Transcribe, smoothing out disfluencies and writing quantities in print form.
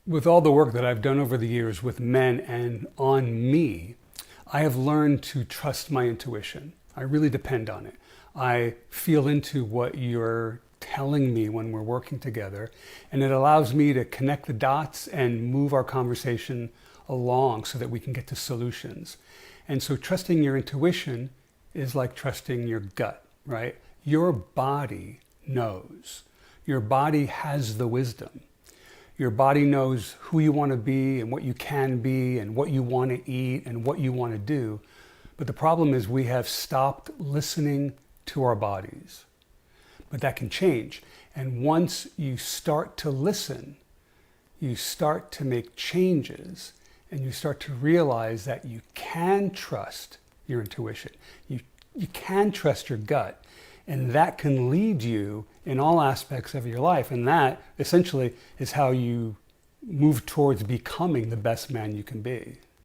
With all the work that I've done over the years with men and on me, I have learned to trust my intuition. I really depend on it. I feel into what you're telling me when we're working together, and it allows me to connect the dots and move our conversation along so that we can get to solutions. And so trusting your intuition is like trusting your gut, right? Your body knows. Your body has the wisdom. Your body knows who you want to be and what you can be and what you want to eat and what you want to do. But the problem is we have stopped listening to our bodies. But that can change. And once you start to listen, you start to make changes and you start to realize that you can trust your intuition. You can trust your gut. And that can lead you in all aspects of your life. And that essentially is how you move towards becoming the best man you can be.